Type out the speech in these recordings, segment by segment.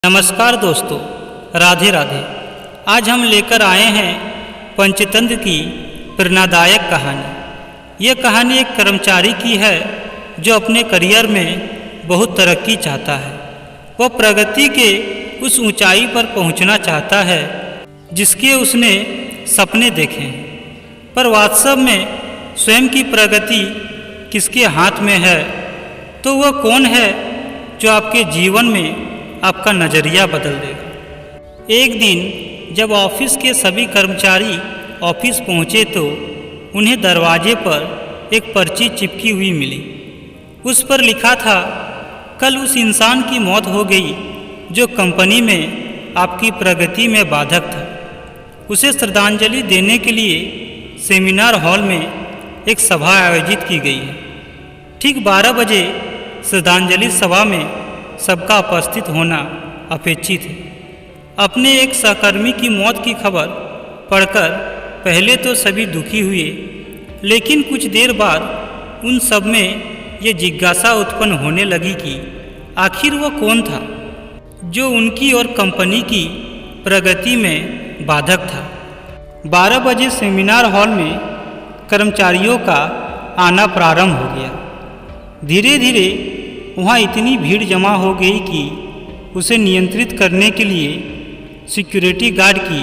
नमस्कार दोस्तों, राधे राधे। आज हम लेकर आए हैं पंचतंत्र की प्रेरणादायक कहानी। यह कहानी एक कर्मचारी की है जो अपने करियर में बहुत तरक्की चाहता है। वह प्रगति के उस ऊंचाई पर पहुंचना चाहता है जिसके उसने सपने देखे हैं, पर वास्तव में स्वयं की प्रगति किसके हाथ में है? तो वह कौन है जो आपके जीवन में आपका नज़रिया बदल देगा। एक दिन जब ऑफिस के सभी कर्मचारी ऑफिस पहुंचे तो उन्हें दरवाजे पर एक पर्ची चिपकी हुई मिली। उस पर लिखा था, कल उस इंसान की मौत हो गई जो कंपनी में आपकी प्रगति में बाधक था। उसे श्रद्धांजलि देने के लिए सेमिनार हॉल में एक सभा आयोजित की गई है। ठीक 12 बजे श्रद्धांजलि सभा में सबका उपस्थित होना अपेक्षित है। अपने एक सहकर्मी की मौत की खबर पढ़कर पहले तो सभी दुखी हुए, लेकिन कुछ देर बाद उन सब में ये जिज्ञासा उत्पन्न होने लगी कि आखिर वो कौन था जो उनकी और कंपनी की प्रगति में बाधक था। 12 बजे सेमिनार हॉल में कर्मचारियों का आना प्रारंभ हो गया। धीरे धीरे वहाँ इतनी भीड़ जमा हो गई कि उसे नियंत्रित करने के लिए सिक्योरिटी गार्ड की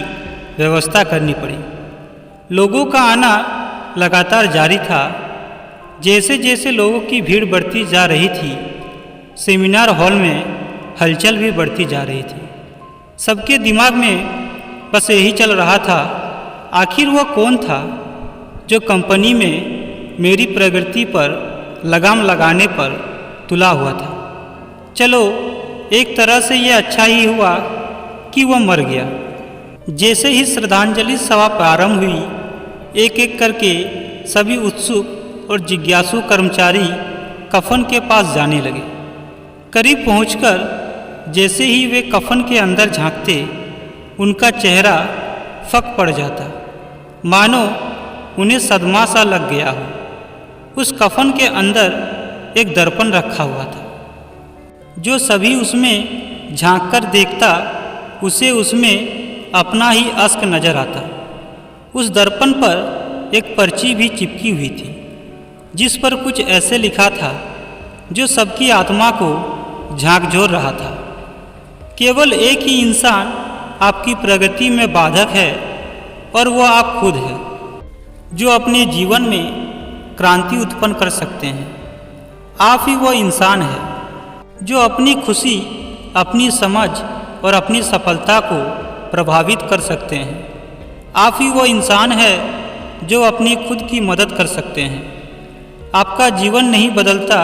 व्यवस्था करनी पड़ी। लोगों का आना लगातार जारी था। जैसे जैसे लोगों की भीड़ बढ़ती जा रही थी, सेमिनार हॉल में हलचल भी बढ़ती जा रही थी। सबके दिमाग में बस यही चल रहा था, आखिर वह कौन था जो कंपनी में मेरी प्रगति पर लगाम लगाने पर तुला हुआ था। चलो, एक तरह से यह अच्छा ही हुआ कि वह मर गया। जैसे ही श्रद्धांजलि सभा प्रारंभ हुई, एक एक करके सभी उत्सुक और जिज्ञासु कर्मचारी कफन के पास जाने लगे। करीब पहुंचकर जैसे ही वे कफन के अंदर झांकते, उनका चेहरा फक पड़ जाता, मानो उन्हें सदमा सा लग गया हो। उस कफन के अंदर एक दर्पण रखा हुआ था। जो सभी उसमें झांककर देखता, उसे उसमें अपना ही अश्क नजर आता। उस दर्पण पर एक पर्ची भी चिपकी हुई थी, जिस पर कुछ ऐसे लिखा था जो सबकी आत्मा को झांकझोर रहा था। केवल एक ही इंसान आपकी प्रगति में बाधक है, और वह आप खुद है, जो अपने जीवन में क्रांति उत्पन्न कर सकते हैं। आप ही वो इंसान है जो अपनी खुशी, अपनी समझ और अपनी सफलता को प्रभावित कर सकते हैं। आप ही वो इंसान है जो अपनी खुद की मदद कर सकते हैं। आपका जीवन नहीं बदलता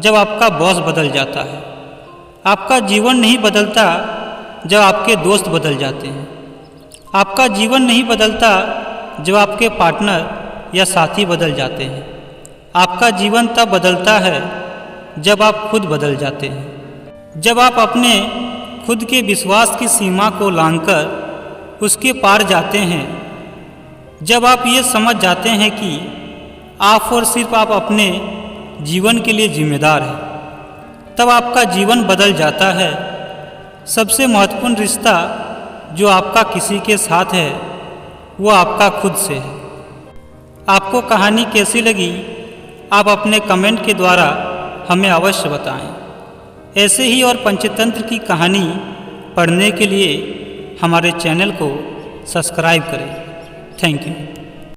जब आपका बॉस बदल जाता है। आपका जीवन नहीं बदलता जब आपके दोस्त बदल जाते हैं। आपका जीवन नहीं बदलता जब आपके पार्टनर या साथी बदल जाते हैं। आपका जीवन तब बदलता है जब आप खुद बदल जाते हैं। जब आप अपने खुद के विश्वास की सीमा को लांघकर उसके पार जाते हैं। जब आप ये समझ जाते हैं कि आप और सिर्फ आप अपने जीवन के लिए जिम्मेदार हैं, तब आपका जीवन बदल जाता है। सबसे महत्वपूर्ण रिश्ता जो आपका किसी के साथ है, वो आपका खुद से है। आपको कहानी कैसी लगी, आप अपने कमेंट के द्वारा हमें अवश्य बताएं। ऐसे ही और पंचतंत्र की कहानी पढ़ने के लिए हमारे चैनल को सब्सक्राइब करें। Thank you.